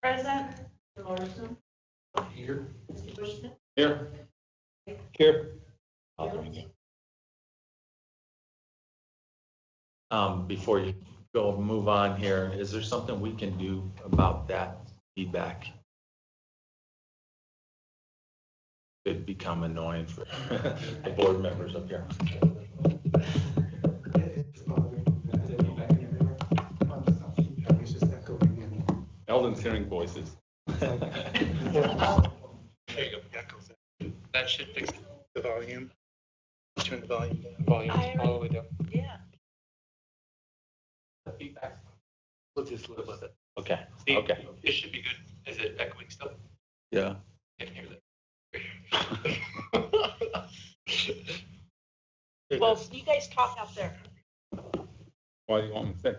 Present. Mr. Larson. Here. Mr. Bushman. Here. Here. Before you go move on here, is there something we can do about that feedback? Could become annoying for the board members up here. Eldon's hearing voices. There you go. That should fix the volume. Turn the volume down. Volume all the way down. Yeah. The feedback. We'll just live with it. Okay. See, Okay. it should be good. Is it echoing still? Yeah. Can't hear that. Well, you guys talk out there. What do you want me to say?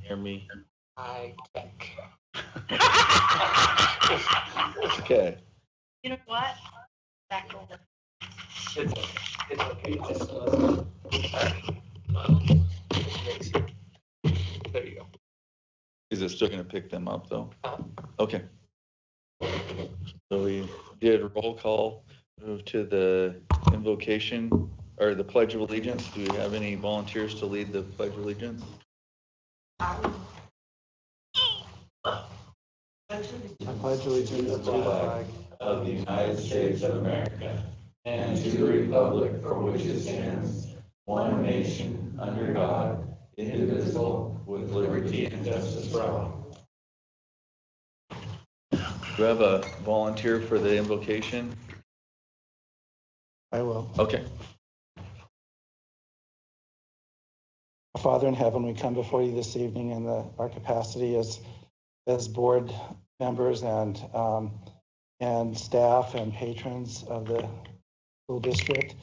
Hear me. High tech. Okay. You know what? Back over. It's okay. There you go. Is it still going to pick them up though? Uh-huh. Okay. So we did roll call, move to the invocation or the Pledge of Allegiance. Do we have any volunteers to lead the Pledge of Allegiance? I pledge allegiance to the flag Of the United States of America and to the republic for which it stands, one nation, under God, indivisible, with liberty and justice for all. Do you have a volunteer for the invocation? I will. Okay. Our Father in heaven, we come before you this evening in our capacity as board members and staff and patrons of the school district.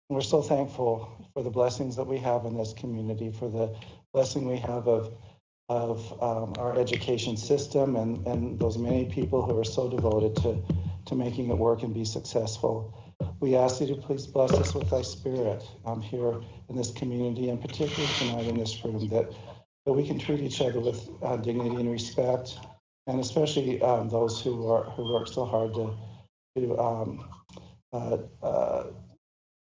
And we're so thankful for the blessings that we have in this community, for the blessing we have of our education system and those many people who are so devoted to making it work and be successful. We ask you to please bless us with thy spirit here in this community, and particularly tonight in this room, that we can treat each other with dignity and respect, and especially those who work so hard to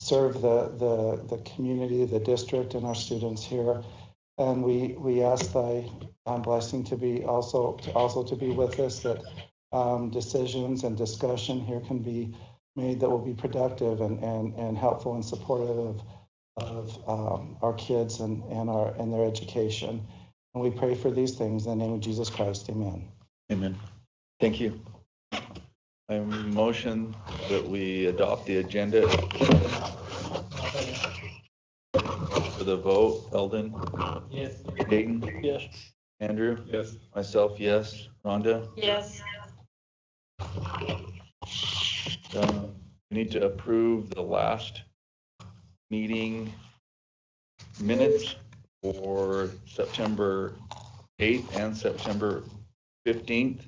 serve the community, the district, and our students here. And we ask thy blessing to be also to be with us, that decisions and discussion here can be made that will be productive and helpful and supportive of our kids and their education. And we pray for these things in the name of Jesus Christ. Amen. Amen. Thank you. I motion that we adopt the agenda. For the vote, Eldon? Yes. Dayton? Yes. Andrew? Yes. Myself, yes. Rhonda? Yes. We need to approve the last meeting minutes for September 8th and September 15th.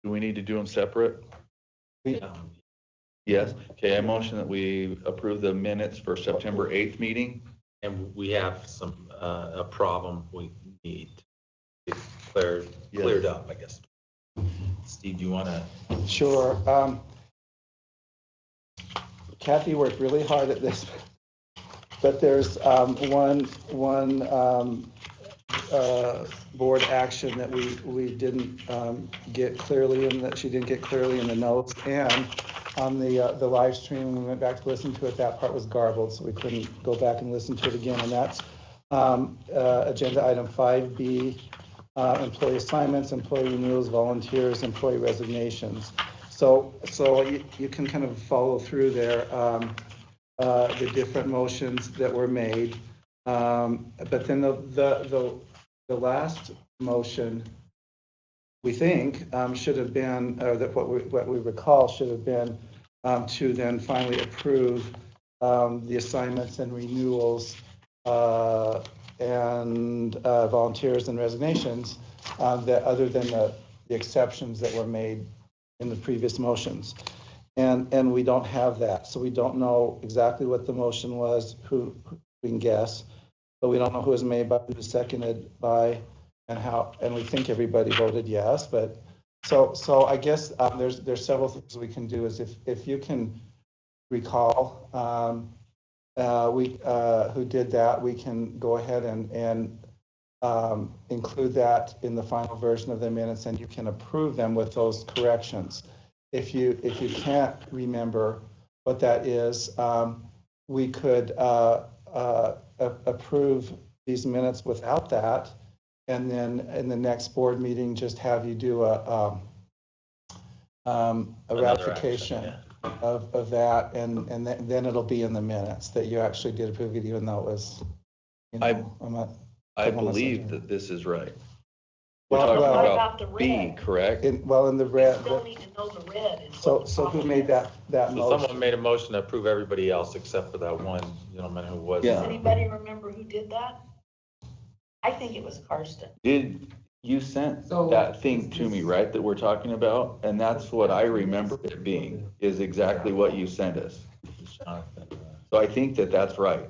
Do we need to do them separate? Yes. Okay, I motion that we approve the minutes for September 8th meeting. And we have some, a problem we need to cleared up, I guess. Steve, do you want to? Sure. Kathy worked really hard at this, but there's one board action that we didn't get clearly in, that she didn't get clearly in the notes, and on the live stream when we went back to listen to it, that part was garbled, so we couldn't go back and listen to it again. And that's agenda item 5B, employee assignments, employee renewals, volunteers, employee resignations. So you can kind of follow through there the different motions that were made, but then the last motion, we think, should have been, or that what we recall should have been to then finally approve the assignments and renewals and volunteers and resignations, that other than the exceptions that were made in the previous motions. And we don't have that, so we don't know exactly what the motion was, who we can guess, but we don't know who was made by, who was seconded by, and how, and we think everybody voted yes, but, so I guess there's several things we can do, is if you can recall, who did that, we can go ahead and include that in the final version of the minutes, and you can approve them with those corrections. If you can't remember what that is, we could approve these minutes without that, and then in the next board meeting, just have you do a ratification of that, and then it'll be in the minutes that you actually did approve it, even though it was, you know, I believe that this is right. Well, We're talking well- What about about the B, red? correct? in the We red, still need to know the red. is so what the who problem made is. that So motion? someone made a motion to approve everybody else except for that one gentleman who was. Yeah. Does anybody remember who did that? I think it was Karsten. Did, you sent So- that thing to me, right, that we're talking about? And that's what I remember it being, is exactly what you sent us. Jonathan, So I think that that's right.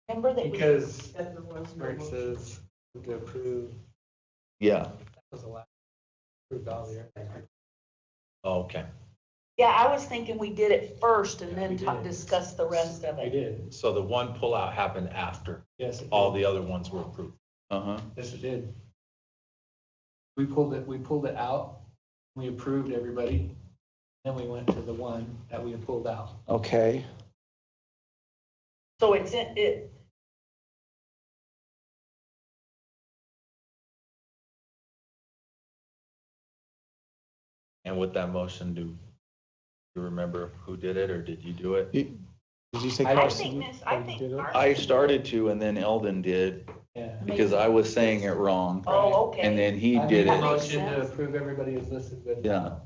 Remember that we. Because where it says to approve, Yeah. that was the last approved all the other. Oh, okay, Yeah, I was thinking we did it first and then We did. discuss the rest of I it. did, so the one pullout happened after yes. it all did. the other ones were approved. Uh-huh. Yes, it did. We pulled it out, we approved everybody, then we went to the one that we had pulled out. Okay, So it's in, it, And with that motion, do you remember who did it, or did you do it? did you say I Carson? I Oh, you think did it? Karsten. I started to, and then Eldon did, Yeah. because I was saying it wrong. Oh, okay. And then he I did made a it. motion to sense. approve everybody as listed with. Yeah.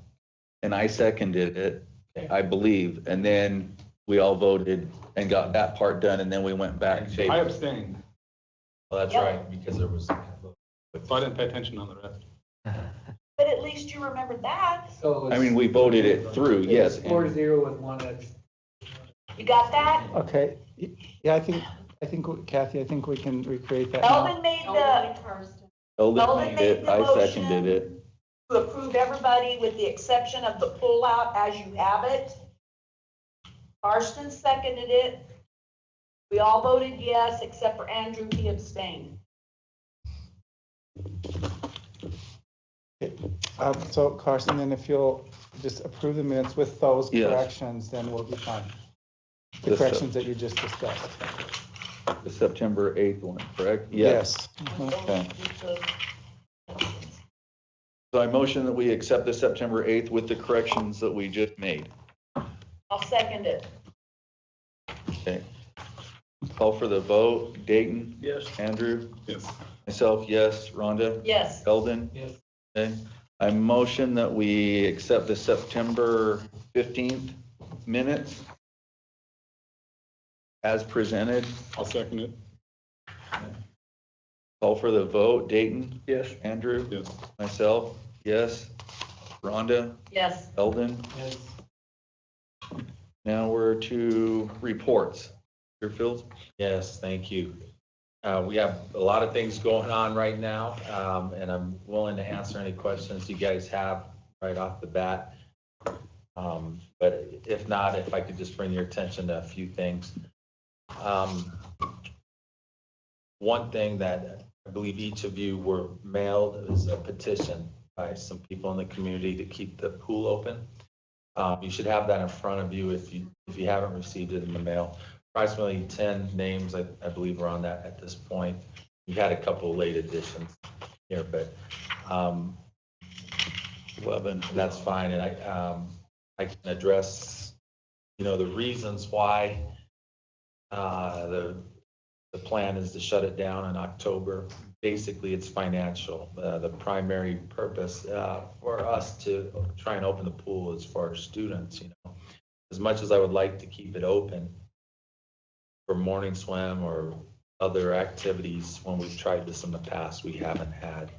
And I seconded it, I believe, and then we all voted and got that part done, and then we went back I to. abstained, Well, that's Yep. right, because there was. so I didn't pay attention on the rest. But at least you remembered that. So I mean, we voted it through, yes. and- 4-0 with one abstention. You got that? Okay, yeah, I think, Kathy, I think we can recreate that now. Eldon made Eldon Eldon made made it, the I motion. seconded it. to approve everybody with the exception of the pullout as you have it. Karsten seconded it. We all voted yes, except for Andrew, he abstained. So Carson, then if you'll just approve the minutes with those Yes. corrections, then we'll be fine. The Yes, sir. corrections that you just discussed. The September 8th one, correct? Yes. Mhm. Okay. So I motion that we accept the September 8th with the corrections that we just made. I'll second it. Okay. Call for the vote. Dayton? Yes. Andrew? Yes. Myself, yes. Rhonda? Yes. Eldon? Yes. Okay. I motion that we accept the September 15th minutes as presented. I'll second it. Call for the vote. Dayton? Yes. Andrew? Yes. Myself, yes. Rhonda? Yes. Eldon? Yes. Now we're to reports. Deerfield? Yes, thank you. We have a lot of things going on right now, and I'm willing to answer any questions you guys have right off the bat. But if not, if I could just bring your attention to a few things. One thing that I believe each of you were mailed is a petition by some people in the community to keep the pool open. You should have that in front of you if you haven't received it in the mail. Approximately 10 names, I believe, are on that at this point. We've had a couple of late additions here, but 11. that's fine. And I can address, the reasons why the plan is to shut it down in October. Basically, it's financial. The primary purpose for us to try and open the pool is for our students, As much as I would like to keep it open for morning swim or other activities, when we've tried this in the past, we haven't had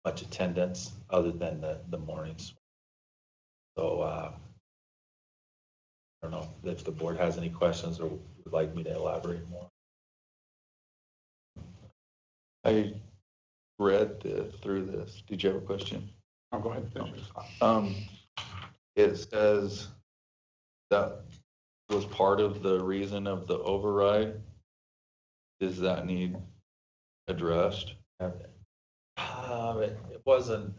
much attendance other than the morning swim. So I don't know if the board has any questions or would like me to elaborate more. I read through this. Did you have a question? Oh, go ahead. finish. It says that was part of the reason of the override. Does that need addressed? It wasn't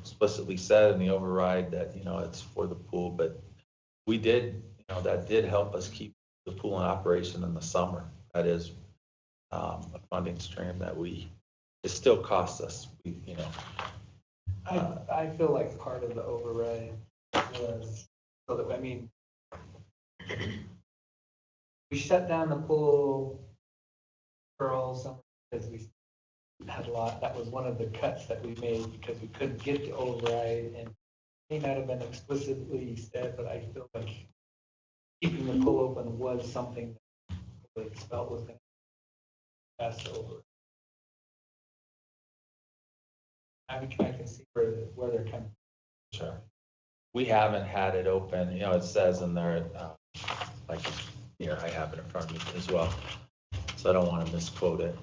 explicitly said in the override that, it's for the pool, but we did, that did help us keep the pool in operation in the summer. That is a funding stream that it still costs us, I feel like part of the override was, so that, I mean, we shut down the pool for all summer because we had a lot, that was one of the cuts that we made because we couldn't get the override, and it might have been explicitly said, but I feel like keeping the pool open was something that we felt was going to pass over. I can see where they're coming. Sure. We haven't had it open, it says in there, like here, I have it in front of me as well, so I don't want to misquote it.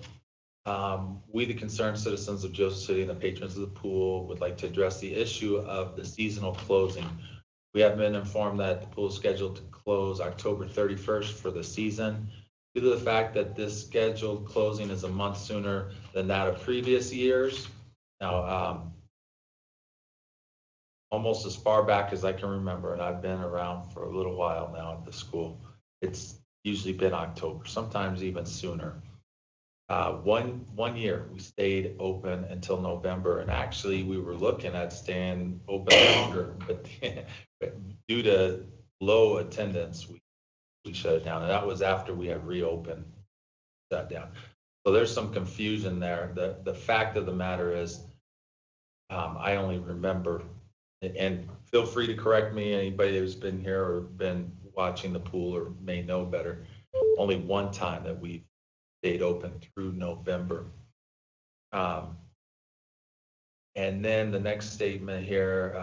We, the concerned citizens of Joseph City and the patrons of the pool, would like to address the issue of the seasonal closing. We have been informed that the pool is scheduled to close October 31st for the season. Due to the fact that this scheduled closing is a month sooner than that of previous years. Now, almost as far back as I can remember, and I've been around for a little while now at the school, it's usually been October, sometimes even sooner. One year we stayed open until November, and actually we were looking at staying open longer, but due to low attendance, we shut it down, and that was after we had reopened, shut down. So there's some confusion there. The fact of the matter is, I only remember, and feel free to correct me, anybody who's been here or been watching the pool or may know better, only one time that we stayed open through November. And then the next statement here,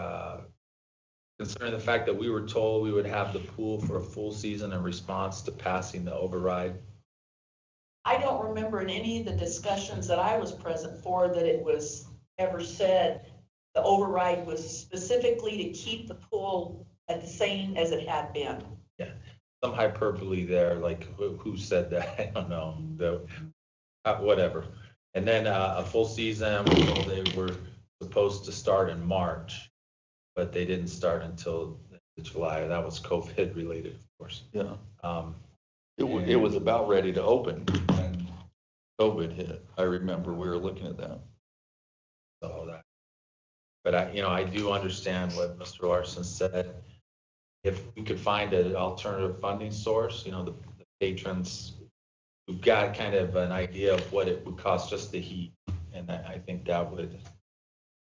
concerning the fact that we were told we would have the pool for a full season in response to passing the override. I don't remember in any of the discussions that I was present for that it was ever said the override was specifically to keep the pool at the same as it had been. Yeah, some hyperbole there, like who said that? I don't know, whatever. And then a full season, we're told they were supposed to start in March, but they didn't start until July. That was COVID related, of course. Yeah. It was about ready to open when COVID hit. I remember we were looking at that. So that, but I do understand what Mr. Larson said. If we could find an alternative funding source, the patrons, we've got kind of an idea of what it would cost just the heat. And I think that would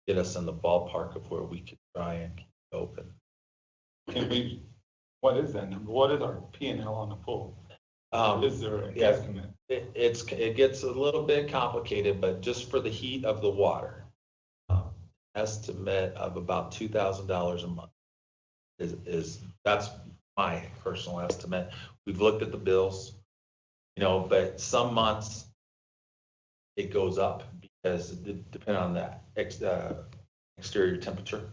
get us in the ballpark of where we could try and keep it open. What is that number? What is our P&L on the pool? Is there an estimate? It gets a little bit complicated, but just for the heat of the water, estimate of about $2,000 a month that's my personal estimate. We've looked at the bills, but some months it goes up because depending on the exterior temperature.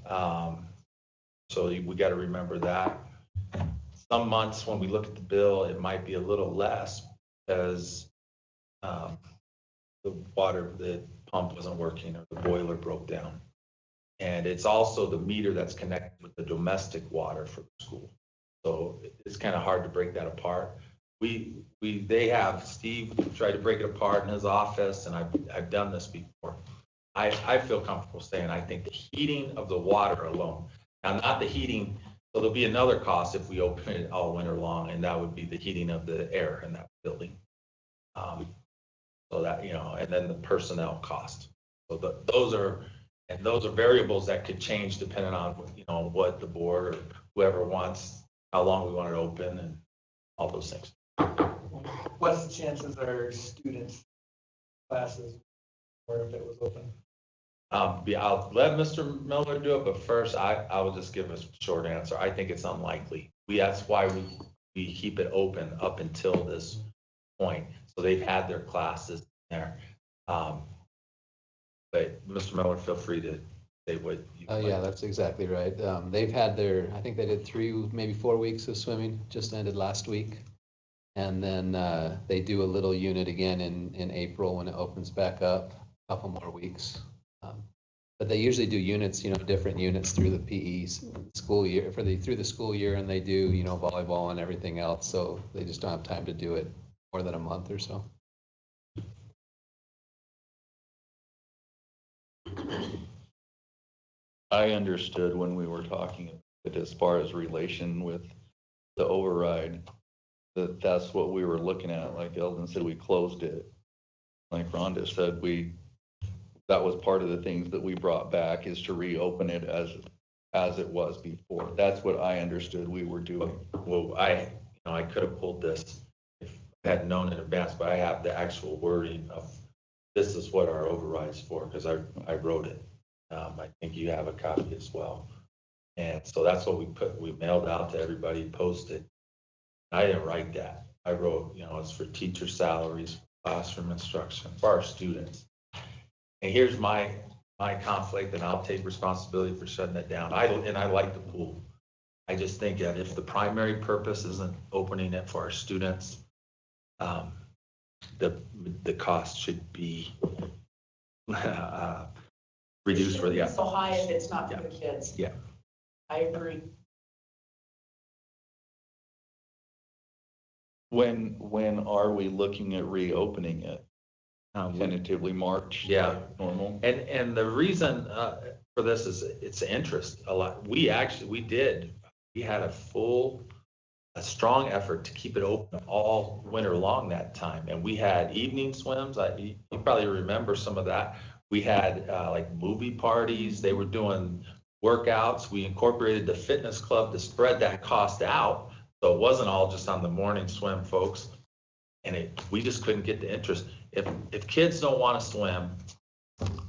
So we got to remember that. Some months when we look at the bill, it might be a little less because the pump wasn't working or the boiler broke down. And it's also the meter that's connected with the domestic water for the school. So it's kind of hard to break that apart. They have Steve tried to break it apart in his office, and I've done this before. I feel comfortable saying I think the heating of the water alone, now not the heating, so there'll be another cost if we open it all winter long, and that would be the heating of the air in that building. So that, and then the personnel cost. So those are variables that could change depending on, what the board or whoever wants, how long we want it open and all those things. What's the chances our students classes or if it was open? I'll let Mr. Miller do it, but first I will just give a short answer. I think it's unlikely. That's why we keep it open up until this point. So they've had their classes there. But Mr. Miller, feel free to say what you. Yeah, that's exactly right. They've had I think they did 3, maybe 4 weeks of swimming, just ended last week. And then they do a little unit again in April when it opens back up, a couple more weeks. But they usually do units, different units through the PE school year, through the school year, and they do, volleyball and everything else. So they just don't have time to do it more than a month or so. I understood when we were talking as far as relation with the override, that's what we were looking at. Like Eldon said, we closed it. Like Rhonda said, that was part of the things that we brought back, is to reopen it as it was before. That's what I understood we were doing. Well, I could have pulled this if I had known in advance, but I have the actual wording of this is what our override's for, because I wrote it. I think you have a copy as well. And so that's what we mailed out to everybody, posted. I didn't write that. I wrote, it's for teacher salaries, classroom instruction, for our students. And here's my conflict, and I'll take responsibility for shutting it down. I like the pool. I just think that if the primary purpose isn't opening it for our students, the cost should be reduced for the. It's so high if it's not for the kids. Yeah. I agree. When are we looking at reopening it? Tentatively March? Yeah. Normal? And the reason for this is it's interest a lot. We had a strong effort to keep it open all winter long that time. And we had evening swims. You probably remember some of that. We had like movie parties. They were doing workouts. We incorporated the fitness club to spread that cost out. So it wasn't all just on the morning swim, folks. And we just couldn't get the interest. If kids don't want to swim,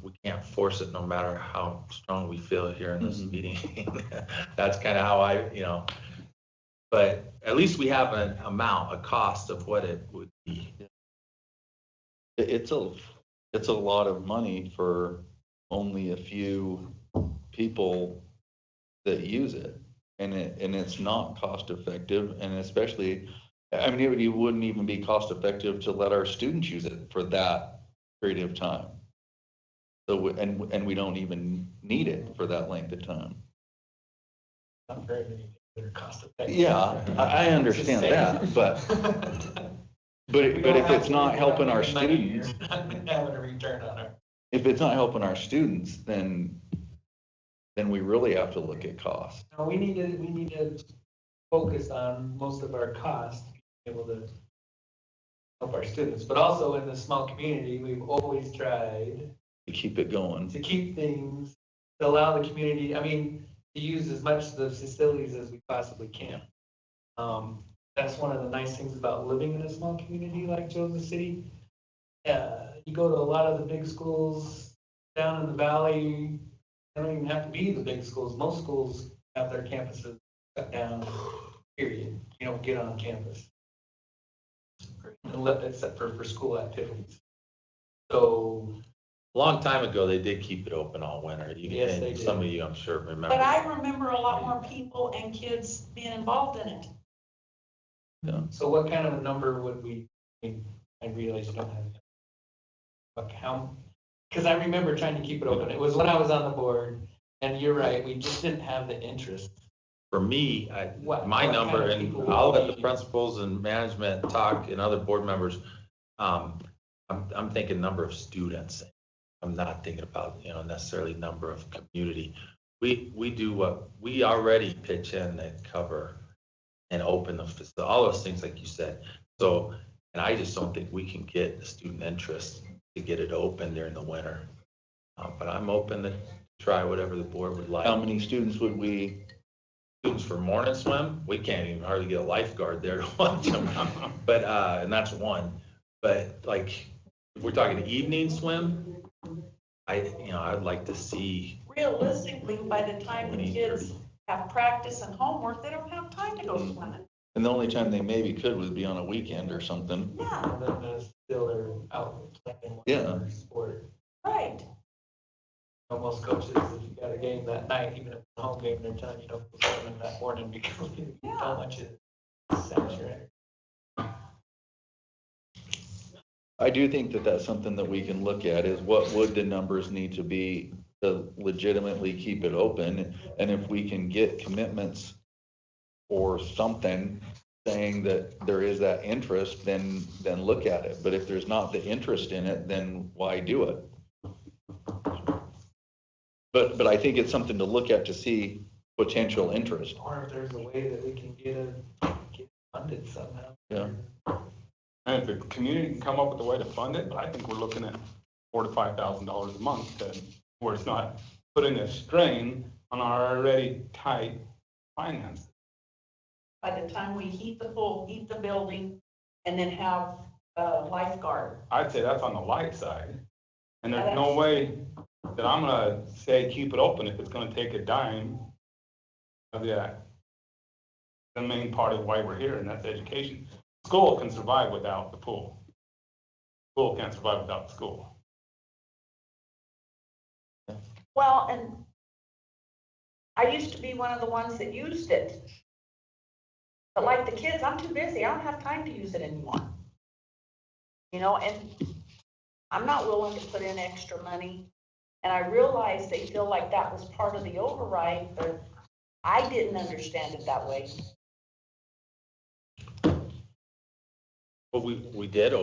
we can't force it no matter how strong we feel here in this meeting. That's kind of how but at least we have a cost of what it would be. It's a lot of money for only a few people that use it. And it's not cost effective, and especially, it wouldn't even be cost effective to let our students use it for that period of time. So, and we don't even need it for that length of time. Not very many that are cost effective. Yeah, I understand that, but if it's not helping our students, Having a return on our. if it's not helping our students, then we really have to look at cost. No, we need to focus on most of our costs to be able to help our students, but also in the small community, we've always tried To keep it going. to keep things, to allow the community, to use as much of the facilities as we possibly can. That's one of the nice things about living in a small community like Joseph City. You go to a lot of the big schools down in the valley. They don't even have to be the big schools. Most schools have their campuses shut down, period. You don't get on campus. Except for school activities. So. A long time ago, they did keep it open all winter. Yes, they did. Some of you, I'm sure, remember. But I remember a lot more people and kids being involved in it. So what kind of a number would I realize you don't have. Because I remember trying to keep it open. It was when I was on the board, and you're right, we just didn't have the interest. For me, my what number, kind of and people I'll would let the be- principals and management talk and other board members. I'm thinking number of students. I'm not thinking about, necessarily number of community. We do what we already pitch in and cover and open the facility, all those things like you said. So, and I just don't think we can get the student interest to get it open during the winter. But I'm open to try whatever the board would like. How many students would we? Students for morning swim, we can't even hardly get a lifeguard there to watch them. But, and that's one. But like, if we're talking evening swim, I'd like to see Realistically, by the time the 20, kids 30. have practice and homework, they don't have time to go swimming. And the only time they maybe could would be on a weekend or something. Yeah, And then still they're out playing Yeah. whatever sport. right. Most coaches, if you got a game that night, even if it's a home game, they're telling you don't go swimming that morning because how much it saps your energy. I do think that that's something that we can look at, is what would the numbers need to be to legitimately keep it open? And if we can get commitments or something saying that there is that interest, then look at it. But if there's not the interest in it, then why do it? But I think it's something to look at to see potential interest. Or if there's a way that we can get funded somehow. Yeah. And if the community can come up with a way to fund it, but I think we're looking at $4,000 to $5,000 a month where it's not putting a strain on our already tight finances. By the time we heat the pool, heat the building, and then have a lifeguard. I'd say that's on the light side. And there's no way that I'm gonna say keep it open if it's gonna take a dime of the main part of why we're here, and that's education. School can survive without the pool. School can't survive without the school. Well, and I used to be one of the ones that used it. But like the kids, I'm too busy. I don't have time to use it anymore. And I'm not willing to put in extra money. And I realize they feel like that was part of the override, but I didn't understand it that way. But we did,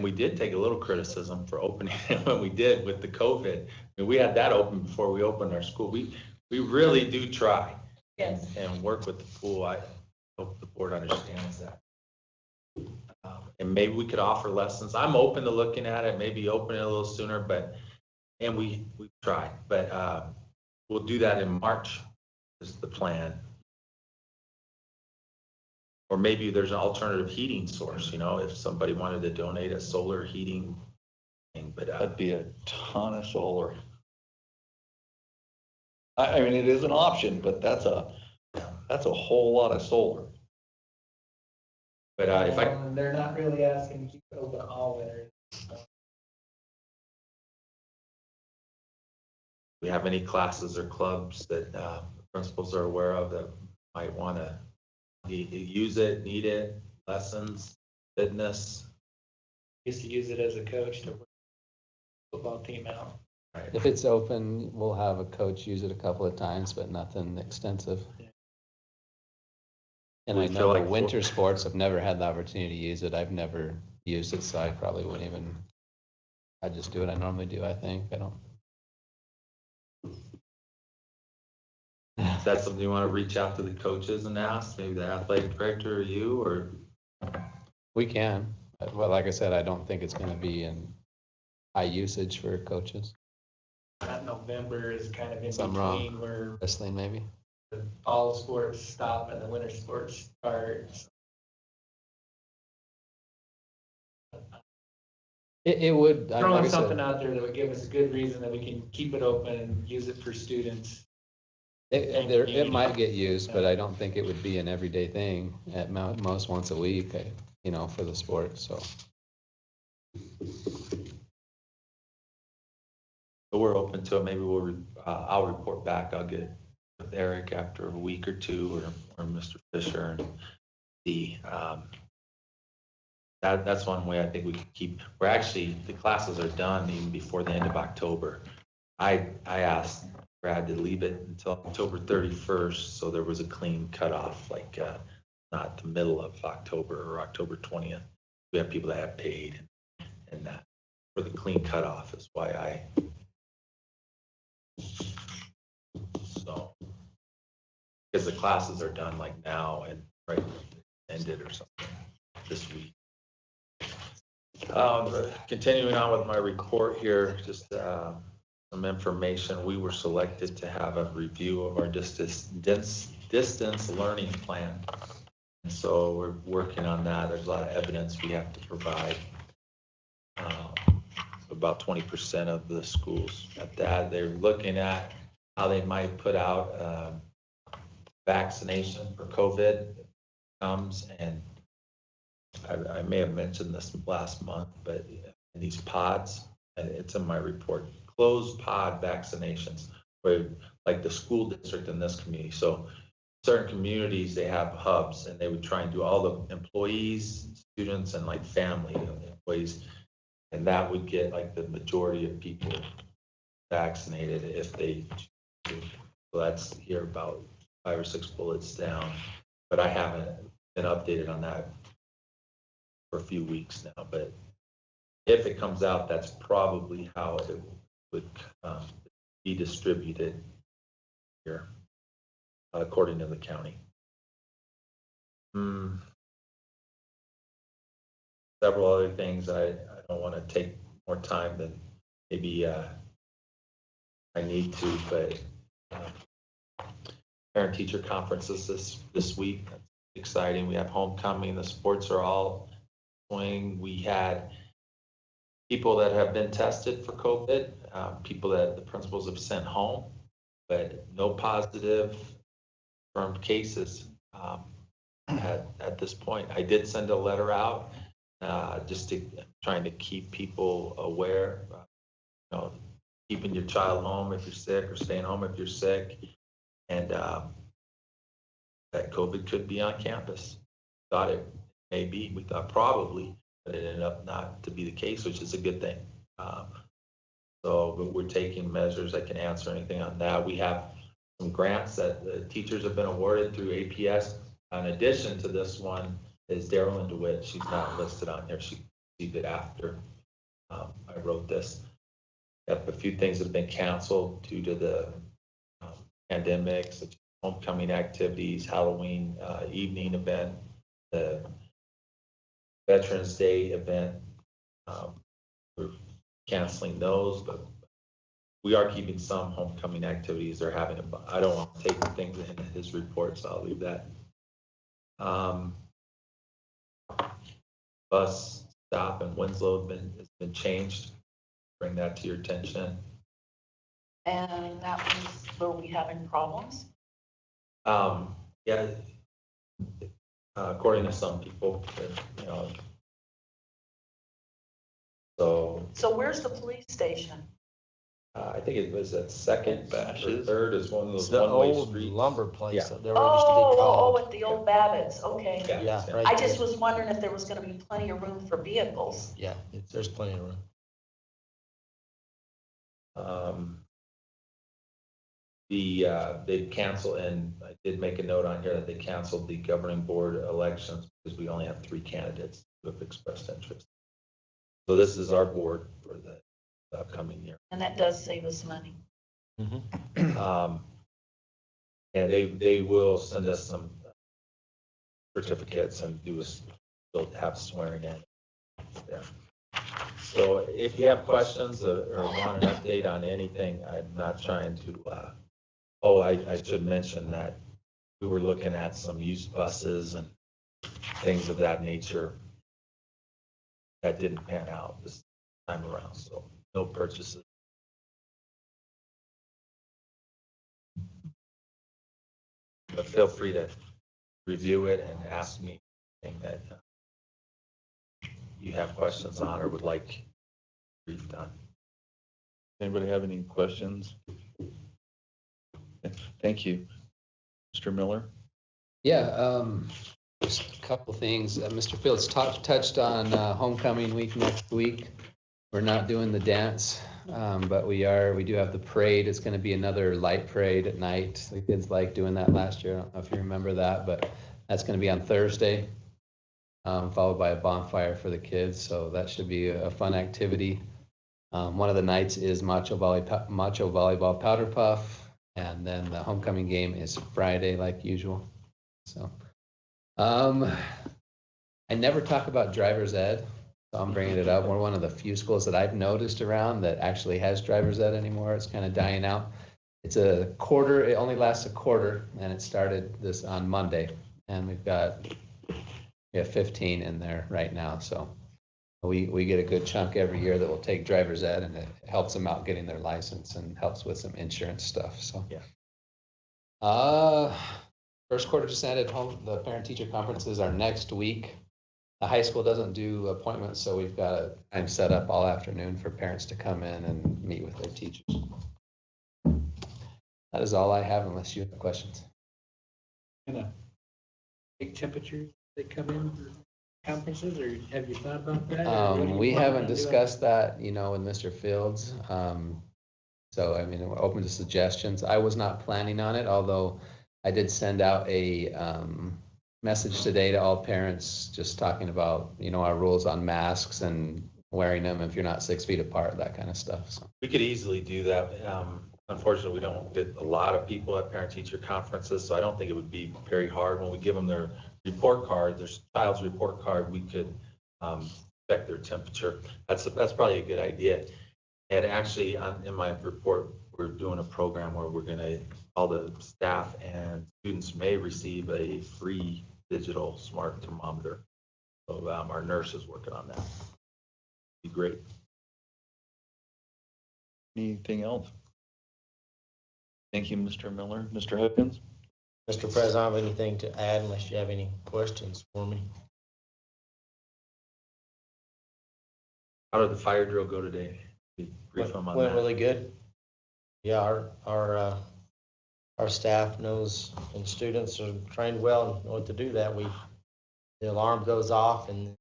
we did take a little criticism for opening it when we did with the COVID. We had that open before we opened our school. We really do try. Yes. And work with the pool. I hope the board understands that. And maybe we could offer lessons. I'm open to looking at it, maybe open it a little sooner, and we tried, but we'll do that in March is the plan. Or maybe there's an alternative heating source, if somebody wanted to donate a solar heating thing, but That'd be a ton of solar. I mean, it is an option, but that's a whole lot of solar. but if I, And they're not really asking to keep it open all winter. we have any classes or clubs that principals are aware of that might want to use it, need it, lessons, fitness. Used to use it as a coach to work the football team out. Right. If it's open, we'll have a coach use it a couple of times, but nothing extensive. And I We feel know the like winter sports, I've never had the opportunity to use it. I've never used it, so I probably wouldn't even, I'd just do what I normally do, I think. I don't. Is that something you want to reach out to the coaches and ask, maybe the athletic director or you, or? We can. Well, like I said, I don't think it's going to be in high usage for coaches. That November is kind of in So I'm wrong. between where Wrestling, maybe. the fall sports stop and the winter sports start. It would. like Throwing I said, something out there that would give us a good reason that we can keep it open and use it for students. It might get used, but I don't think it would be an everyday thing. At most once a week, for the sport. So But we're open to it. Maybe I'll report back. I'll get with Eric after a week or two, or Mr. Fisher and see. That's one way I think we could keep. The classes are done even before the end of October. I asked Brad to leave it until October 31st, so there was a clean cutoff, like not the middle of October or October 20th. We have people that have paid, and that for the clean cutoff is why I. So, because the classes are done like now and right ended or something this week. Continuing on with my report here, just some information. We were selected to have a review of our distance learning plan. And so we're working on that. There's a lot of evidence we have to provide. So about 20% of the schools at that. They're looking at how they might put out vaccination for COVID comes, and I may have mentioned this last month, but these pods, and it's in my report, closed pod vaccinations, where like the school district in this community. So certain communities, they have hubs, and they would try and do all the employees, students, and like family employees. And that would get like the majority of people vaccinated if they choose. So that's here about 5 or 6 bullets down, but I haven't been updated on that for a few weeks now. But if it comes out, that's probably how it would be distributed here, according to the county. Several other things. I don't want to take more time than maybe I need to, but parent-teacher conferences this week. That's exciting. We have homecoming. The sports are all swing. We had people that have been tested for COVID, people that the principals have sent home, but no positive confirmed cases at this point. I did send a letter out just to trying to keep people aware, keeping your child home if you're sick, or staying home if you're sick, and that COVID could be on campus. Thought it may be, we thought probably, but it ended up not to be the case, which is a good thing. But we're taking measures. I can answer anything on that. We have some grants that the teachers have been awarded through APS. In addition to this one is Darylyn DeWitt. She's not listed on here. She received it after I wrote this. Got a few things that have been canceled due to the pandemic, such as homecoming activities, Halloween evening event, the Veterans Day event. We're canceling those, but we are keeping some homecoming activities they're having. I don't want to take things into his report, so I'll leave that. Bus stop in Winslow has been changed. Bring that to your attention. And that was where we having problems. Yeah, according to some people, So where's the police station? I think it was at Second or Third is one of It's those the one-way old streets. lumber place Yeah. that there used to be Oh, called. at the old Babbitt's, okay. Yeah, right I just there. was wondering if there was gonna be plenty of room for vehicles. Yeah, there's plenty of room. They canceled, and I did make a note on here that they canceled the governing board elections because we only have 3 candidates who have expressed interest. So this is our board for the upcoming year. And that does save us money. And they will send us some certificates and they'll have swearing in. Yeah. So if you have questions or want an update on anything, I'm not trying to, I should mention that we were looking at some used buses and things of that nature. That didn't pan out this time around, so no purchases. But feel free to review it and ask me anything that you have questions on or would like briefed on. Anybody have any questions? Thank you. Mr. Miller? Yeah, just a couple things. Mr. Fields touched on homecoming week next week. We're not doing the dance, but we do have the parade. It's going to be another light parade at night. The kids liked doing that last year. I don't know if you remember that, but that's going to be on Thursday, followed by a bonfire for the kids. So that should be a fun activity. One of the nights is Macho Volleyball Powder Puff. And then the homecoming game is Friday, like usual. So, I never talk about driver's ed, so I'm bringing it up. We're one of the few schools that I've noticed around that actually has driver's ed anymore. It's kind of dying out. It's a quarter. It only lasts a quarter, and it started this on Monday. And we have 15 in there right now. So We get a good chunk every year that will take driver's ed, and it helps them out getting their license and helps with some insurance stuff, so. Yeah. First quarter just ended. The parent-teacher conferences are next week. The high school doesn't do appointments, so we've got a time set up all afternoon for parents to come in and meet with their teachers. That is all I have unless you have questions. Take temperatures, they come in for conferences, or have you thought about that? Or what do you We plan haven't on doing? discussed that, with Mr. Fields. So, I mean, we're open to suggestions. I was not planning on it, although I did send out a message today to all parents, just talking about, our rules on masks and wearing them if you're not 6 feet apart, that kind of stuff, so. We could easily do that. Unfortunately, we don't get a lot of people at parent-teacher conferences, so I don't think it would be very hard. When we give them their report card, their child's report card, we could check their temperature. That's probably a good idea. And actually, in my report, we're doing a program where we're gonna, all the staff and students may receive a free digital smart thermometer. So our nurse is working on that. Be great. Anything else? Thank you, Mr. Miller. Mr. Hopkins? Mr. President, I don't have anything to add unless you have any questions for me. How did the fire drill go today? Brief them on Went that. really good. Yeah, our staff knows, and students are trained well and know what to do that. The alarm goes off and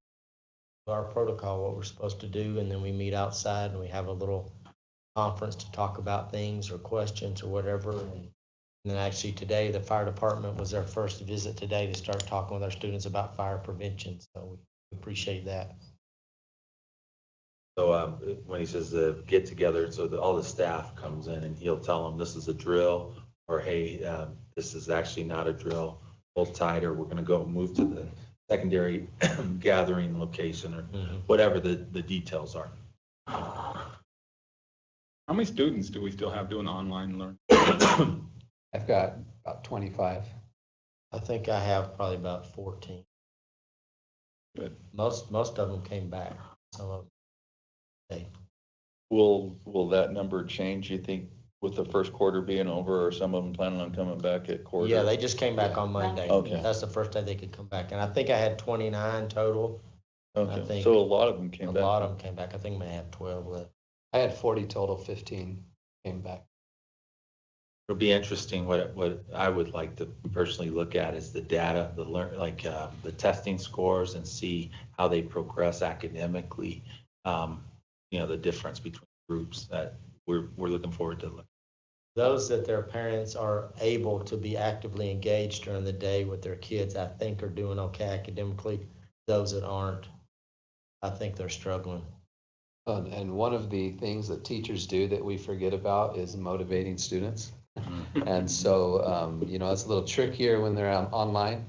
our protocol, what we're supposed to do, and then we meet outside and we have a little conference to talk about things or questions or whatever. And then actually today, the fire department was their first visit today to start talking with our students about fire prevention. So we appreciate that. So when he says the get together, so all the staff comes in and he'll tell them this is a drill, or hey, this is actually not a drill, hold tight, or we're going to go move to the secondary gathering location, or whatever the details are. How many students do we still have doing online learning? I've got about 25. I think I have probably about 14. Good. Most of them came back. Some of them. Will that number change, you think, with the first quarter being over, or some of them planning on coming back at quarter? Yeah, they just came back on Monday. Okay. That's the first day they could come back. And I think I had 29 total. I Okay, think so a lot of them A came back. lot of them came back. I think I may have 12 left. I had 40 total, 15 came back. It'll be interesting. What I would like to personally look at is the data, the testing scores, and see how they progress academically. The difference between groups that we're looking forward to. Those that their parents are able to be actively engaged during the day with their kids, I think are doing okay academically. Those that aren't, I think they're struggling. And one of the things that teachers do that we forget about is motivating students. And so, it's a little trickier when they're online.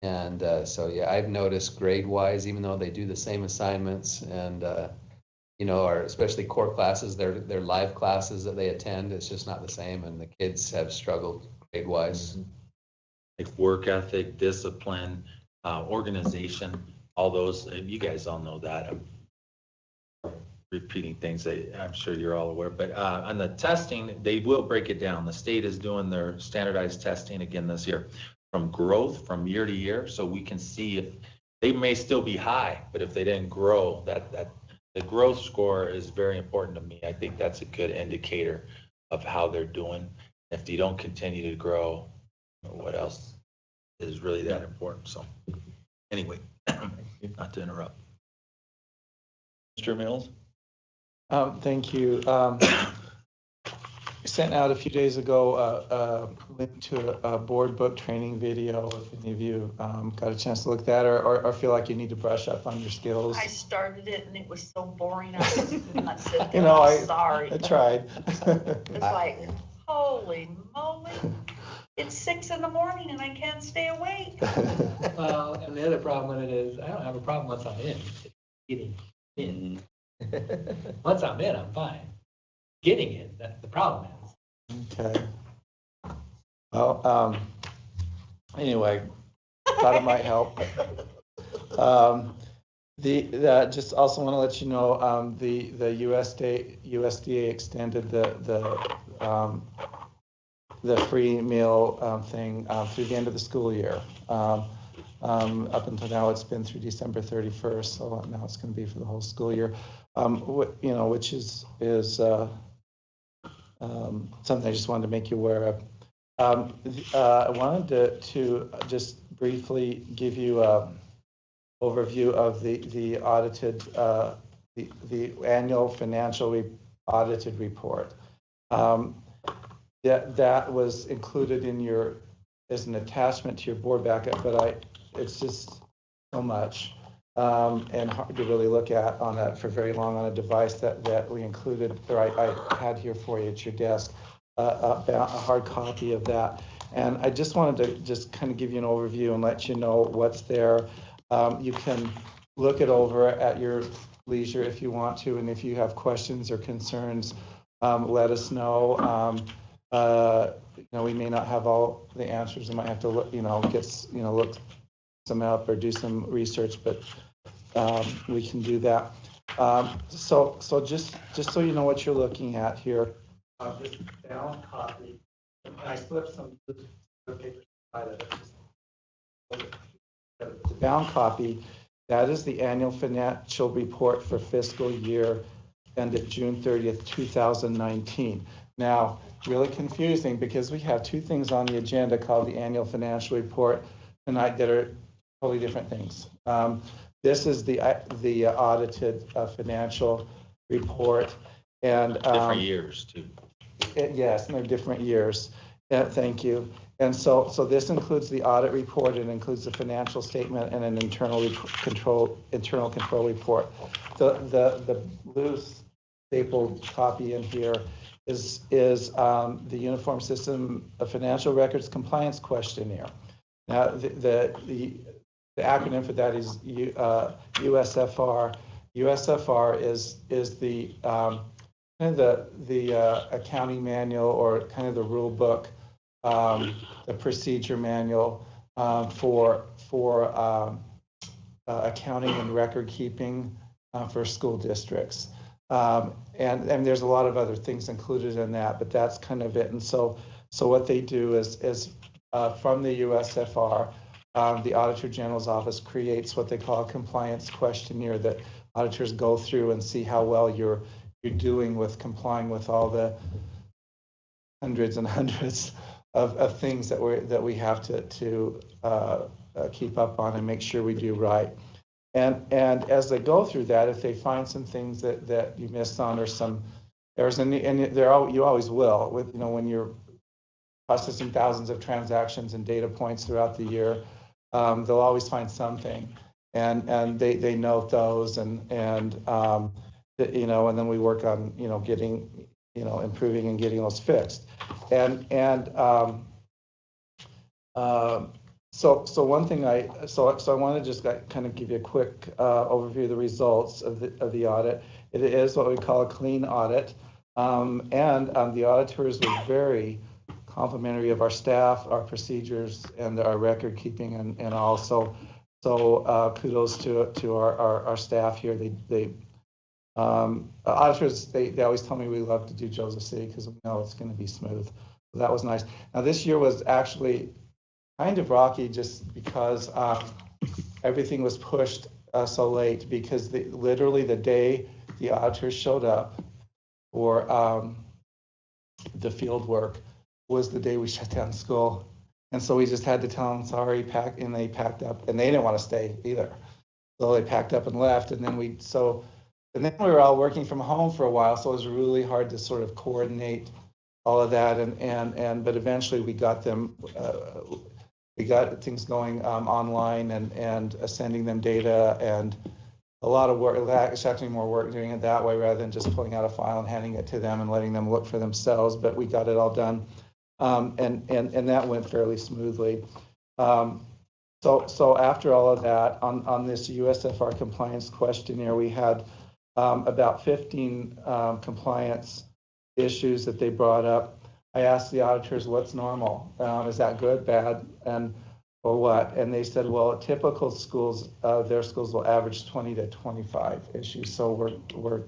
And so, yeah, I've noticed grade-wise, even though they do the same assignments and, or especially core classes, they're live classes that they attend, it's just not the same. And the kids have struggled grade-wise. Like work ethic, discipline, organization, all those, you guys all know that. I'm repeating things that I'm sure you're all aware, but on the testing, they will break it down. The state is doing their standardized testing again this year from growth from year to year. So we can see if they may still be high, but if they didn't grow, that the growth score is very important to me. I think that's a good indicator of how they're doing. If you don't continue to grow, what else is really that important? So anyway, not to interrupt. Mr. Mills? Thank you. Sent out a few days ago a link to a board book training video. If any of you got a chance to look at that, or feel like you need to brush up on your skills. I started it and it was so boring. I just could not sit there. You know, I'm sorry. I tried. It's like, holy moly. It's 6 a.m. and I can't stay awake. Well, and the other problem with it is, I don't have a problem once I'm in, it's getting in. Once I'm in, I'm fine. Getting in, that's the problem is. Okay. Well, anyway, thought it might help. Just also want to let you know, the USDA extended the free meal thing through the end of the school year. Up until now, it's been through December 31st, so now it's going to be for the whole school year. Which is something I just wanted to make you aware of. I wanted to just briefly give you a overview of the audited, the annual financial audited report. That was included in your, as an attachment to your board backup, but it's just so much and hard to really look at on that for very long on a device that we included, or I had here for you at your desk, a hard copy of that. And I just wanted to just kind of give you an overview and let you know what's there. You can look it over at your leisure if you want to, and if you have questions or concerns, let us know. We may not have all the answers. I might have to look, look some up or do some research, but we can do that. So just so you know what you're looking at here, this bound copy. I slipped some paper inside of it. The bound copy, that is the annual financial report for fiscal year ended June 30th, 2019. Now, really confusing because we have two things on the agenda called the annual financial report tonight that are totally different things. This is the audited financial report, and Different years too. Yes, and they're different years. Thank you. And so this includes the audit report. It includes the financial statement and an internal control report. The loose stapled copy in here is the Uniform System of Financial Records Compliance Questionnaire. Now, the acronym for that is USFR. USFR is the kind of the accounting manual, or kind of the rule book, the procedure manual for accounting and record keeping for school districts. And there's a lot of other things included in that, but that's kind of it. And so what they do is from the USFR, the Auditor General's Office creates what they call a compliance questionnaire that auditors go through and see how well you're doing with complying with all the hundreds and hundreds of things that we have to keep up on and make sure we do right. And as they go through that, if they find some things that you missed on, or some errors, and you always will, with when you're processing thousands of transactions and data points throughout the year, they'll always find something, and they note those, and then we work on getting improving and getting those fixed, So one thing I want to just kind of give you a quick overview of the results of the audit. It is what we call a clean audit, and the auditors were very complimentary of our staff, our procedures, and our record keeping, and also kudos to our staff here. Auditors, they always tell me we love to do Joseph City because we know it's going to be smooth. So that was nice. Now this year was actually kind of rocky just because everything was pushed so late, because literally the day the auditors showed up for the field work was the day we shut down school. And so we just had to tell them, sorry, and they packed up, and they didn't want to stay either. So they packed up and left, and then we were all working from home for a while, so it was really hard to sort of coordinate all of that, but eventually we got them, we got things going online and sending them data, and a lot of work. It's actually more work doing it that way rather than just pulling out a file and handing it to them and letting them look for themselves, but we got it all done, and that went fairly smoothly. So after all of that, on this USFR compliance questionnaire, we had about 15 compliance issues that they brought up. I asked the auditors, what's normal? Is that good, bad? And or what? And they said, well, typical schools, their schools will average 20 to 25 issues. So we're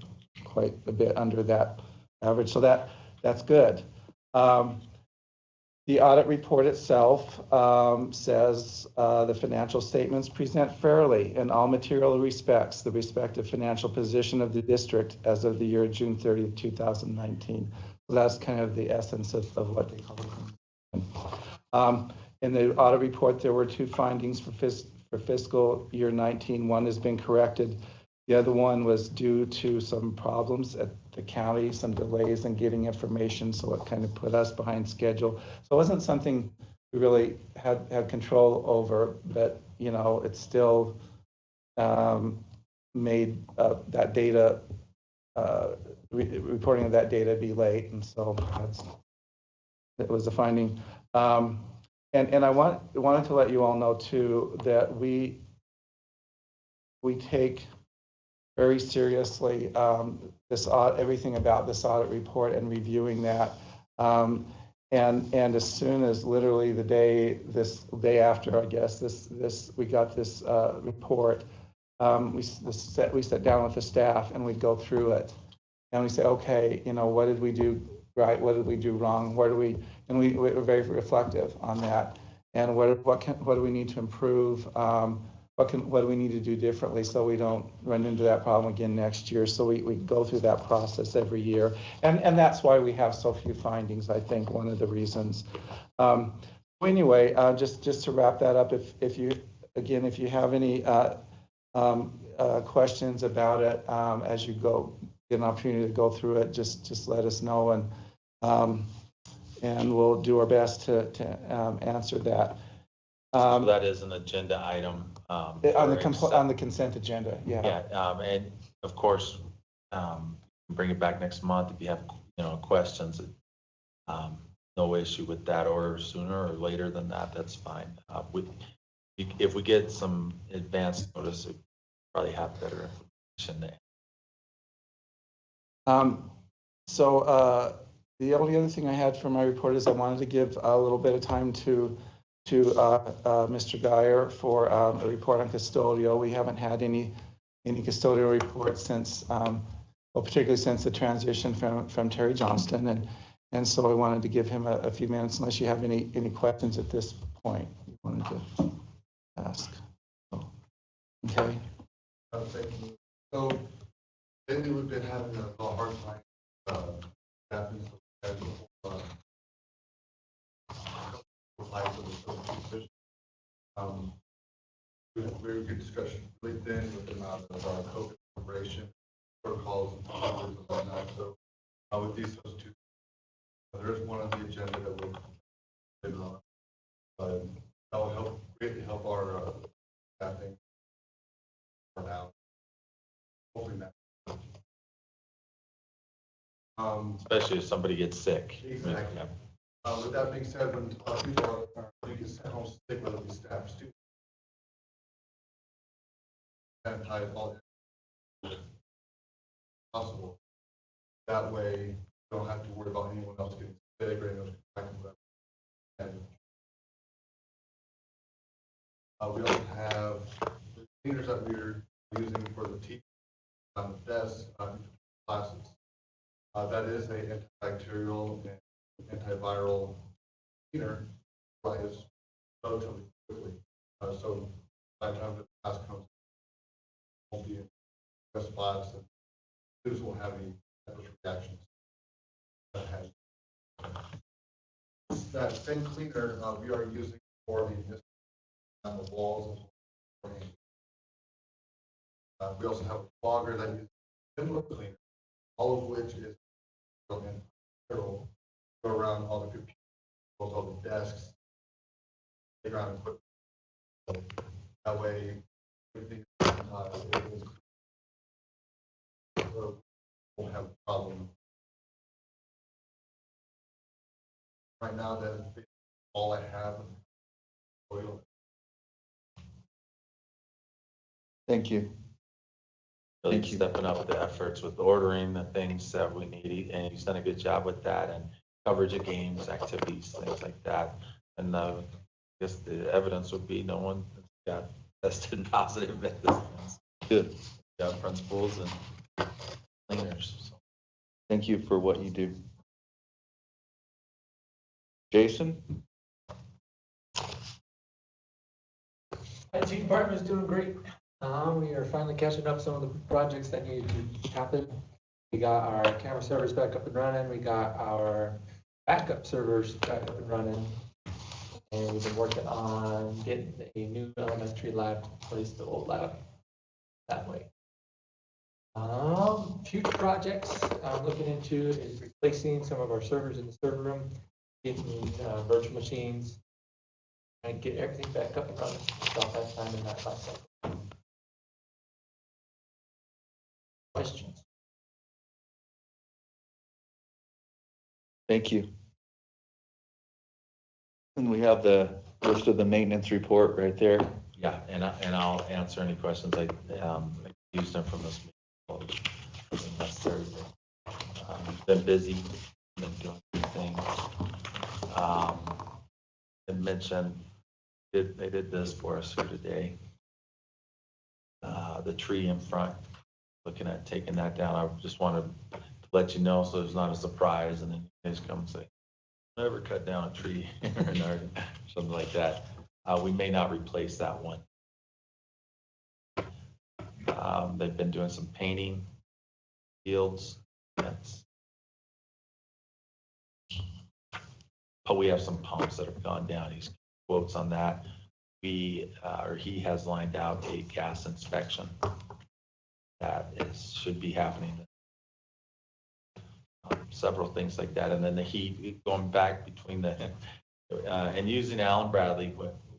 quite a bit under that average. So that's good. The audit report itself says the financial statements present fairly in all material respects the respective financial position of the district as of the year June 30th, 2019. So that's kind of the essence of what they call it. In the audit report, there were 2 findings for fiscal year 19. One has been corrected. The other one was due to some problems at the county, some delays in getting information, so it kind of put us behind schedule. So it wasn't something we really had control over, but, you know, it still made that data, reporting of that data be late, and so that was a finding. And I wanted to let you all know too that we take very seriously everything about this audit report and reviewing that. And as soon as literally the day after, I guess, we got this report, we sat down with the staff and we'd go through it. And we say, okay, you know, what did we do right? What did we do wrong? And we were very reflective on that. And what do we need to improve? What do we need to do differently so we don't run into that problem again next year? So we go through that process every year. And that's why we have so few findings, I think, one of the reasons. Anyway, just to wrap that up, if you have any questions about it as you get an opportunity to go through it, just let us know, and we'll do our best to answer that. So that is an agenda item. On the consent agenda, yeah. Yeah, and of course, bring it back next month if you have, you know, questions. No issue with that, or sooner or later than that, that's fine. If we get some advance notice, we probably have better information there. So the only other thing I had for my report is I wanted to give a little bit of time to Mr. Geyer for a report on custodial. We haven't had any custodial reports since, well, particularly since the transition from Terry Johnston, and so I wanted to give him a few minutes, unless you have any questions at this point you wanted to ask. Okay. Thank you. So lately we've been having a hard time staffing we had a very good discussion with them with the amount of COVID preparation protocols and procedures and whatnot. So with these substitutes, there is one on the agenda that we'll put on. That will greatly help our staffing for now. Hopefully not. Especially if somebody gets sick. Exactly. Yeah. With that being said, when people are being sent home sick, whether it be staff, students, sanitize all possible. That way, you don't have to worry about anyone else getting sick or anyone contacting them. And we also have the cleaners that we're using for the teaching on the desk classes. That is an antibacterial and antiviral cleaner, dries relatively quickly. So by the time the class comes, won't be in the spots, and students won't have any adverse reactions. That same cleaner we are using for the on the walls. We also have a fogger that uses similar cleaner, all of which is go around all the computers, all the desks, playground equipment. That way, everything won't have a problem. Right now, that's all I have. Thank you. Really stepping up the efforts with ordering the things that we need, and he's done a good job with that, and coverage of games, activities, things like that. And guess the evidence would be no one got tested positive at this. Good. Got principals and cleaners. So. Thank you for what you do. Jason? IT department is doing great. We are finally catching up some of the projects that need to happen. We got our camera servers back up and running. We got our backup servers back up and running. And we've been working on getting a new elementary lab to replace the old lab that way. Future projects I'm looking into is replacing some of our servers in the server room, getting virtual machines, and get everything back up and running. About that time in that last cycle. Questions? Thank you. And we have the list of the maintenance report right there. Yeah, and I'll answer any questions I used them from this meeting. Necessary. Been busy, been doing good things. I mentioned they did this for us here today. The tree in front, looking at taking that down. I just wanted to let you know so it's not a surprise, and then you guys come and say, never cut down a tree or something like that. We may not replace that one. They've been doing some painting fields. But we have some pumps that have gone down. He's quotes on that. He has lined out a gas inspection that should be happening. Several things like that, and then the heat going back between the and using Allen Bradley when we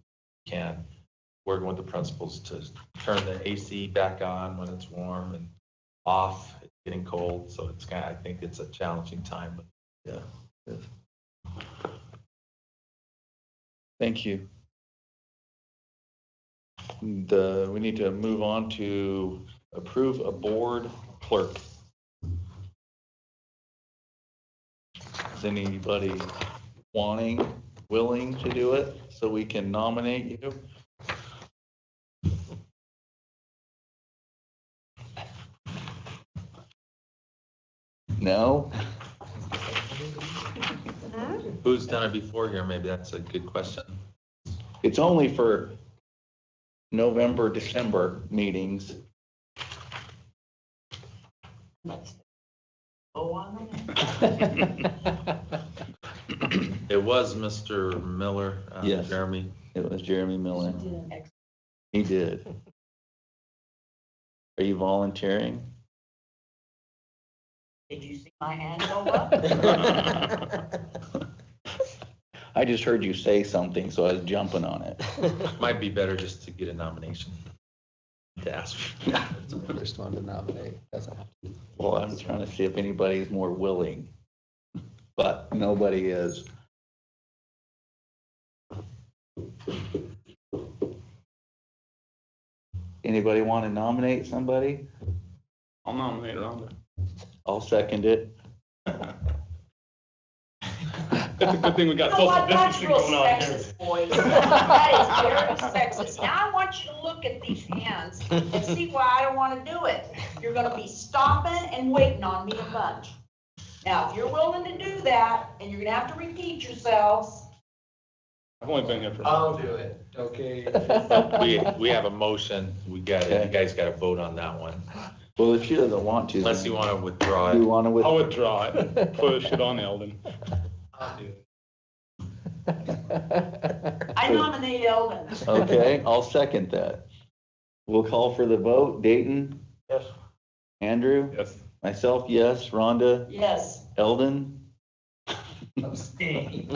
can, working with the principals to turn the AC back on when it's warm and off. It's getting cold, so it's I think it's a challenging time. But yeah. Yes. Thank you. We need to move on to approve a board clerk. Is anybody willing to do it so we can nominate you? No? who's done it before here? Maybe that's a good question. It's only for November, December meetings. It was Mr. Miller, Yes. Jeremy. It was Jeremy Miller. He did. Are you volunteering? Did you see my hand go up? I just heard you say something, so I was jumping on it. Might be better just to get a nomination. To ask. It's the first one to nominate. Doesn't have to. Well, I'm trying to see if anybody's more willing, but nobody is. Anybody want to nominate somebody? I'll nominate Rhonda. I'll second it. That's a good thing we You got know what, social that's distancing real going on here. sexist, boys. That is very sexist. Now I want you to look at these hands and see why I don't want to do it. You're gonna be stopping and waiting on me a bunch. Now, if you're willing to do that, and you're gonna have to repeat yourselves, I've only been here for. I'll do it, okay? We have a motion. You guys got to vote on that one. Well, if she doesn't want to. Unless you want to withdraw You it. want to I'll withdraw it, push it on Eldon. I'll do it. I nominate Eldon. Okay, I'll second that. We'll call for the vote. Dayton? Yes. Andrew? Yes. Myself, yes. Rhonda? Yes. Eldon? Abstain.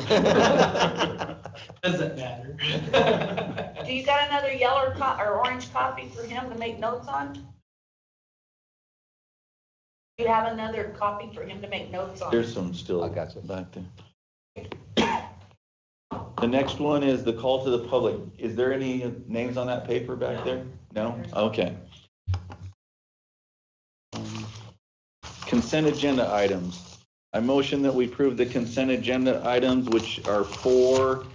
Doesn't matter. Do you got another yellow or orange copy for him to make notes on? Do you have another copy for him to make notes on? There's some still I got you. back there. The next one is the call to the public. Is there any names on that paper back there? No? Okay. Consent agenda items. I motion that we approve the consent agenda items, which are 4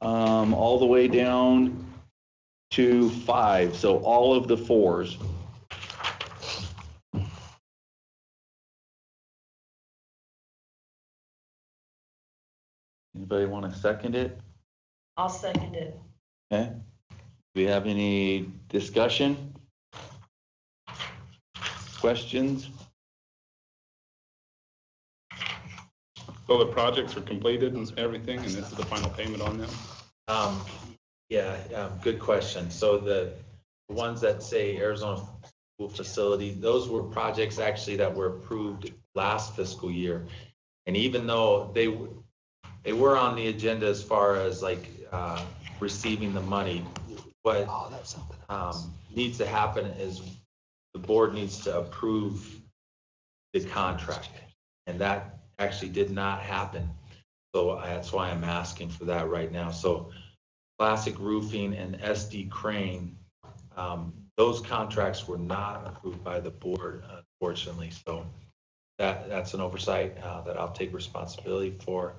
all the way down to 5, so all of the 4s. Anybody want to second it? I'll second it. Okay. Do we have any discussion? Questions? So the projects are completed and everything, and this is the final payment on them? Good question. So the ones that say Arizona School Facility, those were projects actually that were approved last fiscal year. And even though they were on the agenda as far as like receiving the money, what needs to happen is the board needs to approve the contract. And that actually did not happen. So that's why I'm asking for that right now. So Classic Roofing and SD Crane, those contracts were not approved by the board, unfortunately. So that's an oversight that I'll take responsibility for,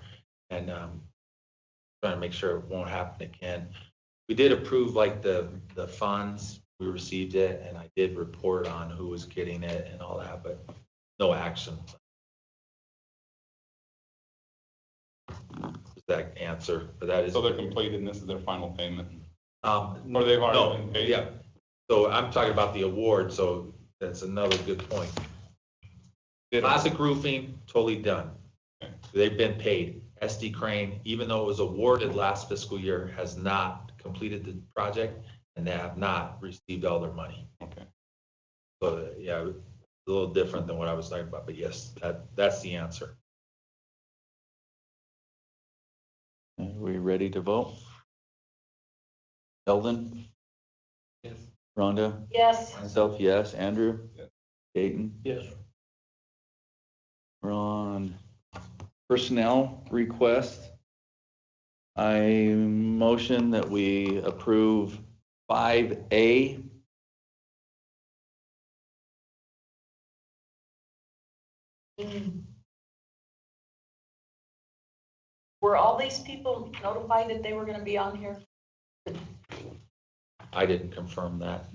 and trying to make sure it won't happen again. We did approve like the funds, we received it, and I did report on who was getting it and all that, but no action. That answer, but that is. So they're completed and this is their final payment? Or Or they've already been paid? Yeah. So I'm talking about the award, so that's another good point. Classic Roofing, totally done. Okay. They've been paid. SD Crane, even though it was awarded last fiscal year, has not completed the project and they have not received all their money. Okay. So, yeah, a little different than what I was talking about, but yes, that's the answer. Are we ready to vote? Eldon? Yes. Rhonda? Yes. Myself, yes. Andrew? Yes. Dayton? Yes. We're on personnel request. I motion that we approve 5A. Were all these people notified that they were gonna be on here? I didn't confirm that.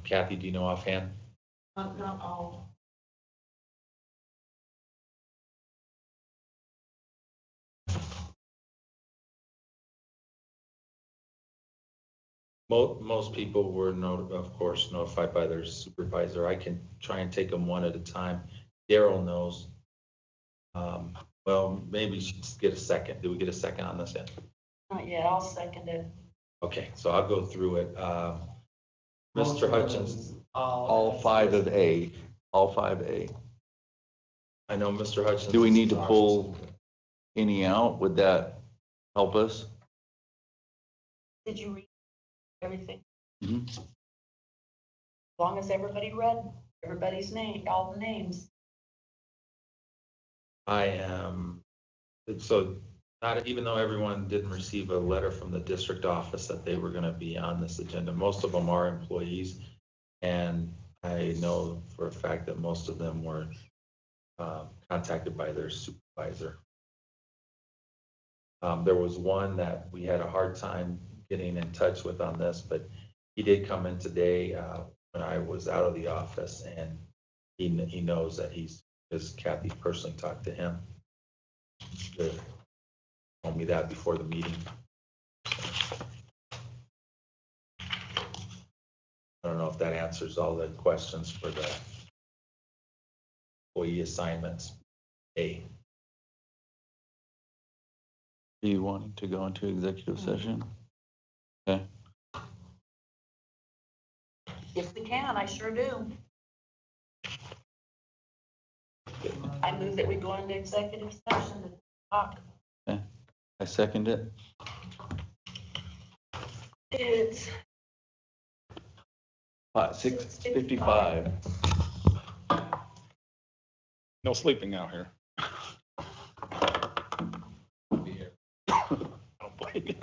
Kathy, do you know offhand? Not all. Most people were of course, notified by their supervisor. I can try and take them one at a time. Daryl knows. Well, maybe she should get a second. Did we get a second on this end? Not yet, I'll second it. Okay, so I'll go through it. Mr. Hutchins, All 5 of A. All 5A. I know Mr. Hutchins. Do we need to pull any out? Would that help us? Did you read everything? Mhm. As long as everybody read everybody's name, all the names. I am, so not, even though everyone didn't receive a letter from the district office that they were going to be on this agenda, most of them are employees. And I know for a fact that most of them were contacted by their supervisor. There was one that we had a hard time getting in touch with on this, but he did come in today when I was out of the office, and he knows that because Kathy personally talked to him. He told me that before the meeting. I don't know if that answers all the questions for the employee assignments. A. Do you wanting to go into executive session? Okay. If we can, I sure do. I move that we go into executive session to talk. I second it. It's 6:55. No sleeping out here. I don't blame you.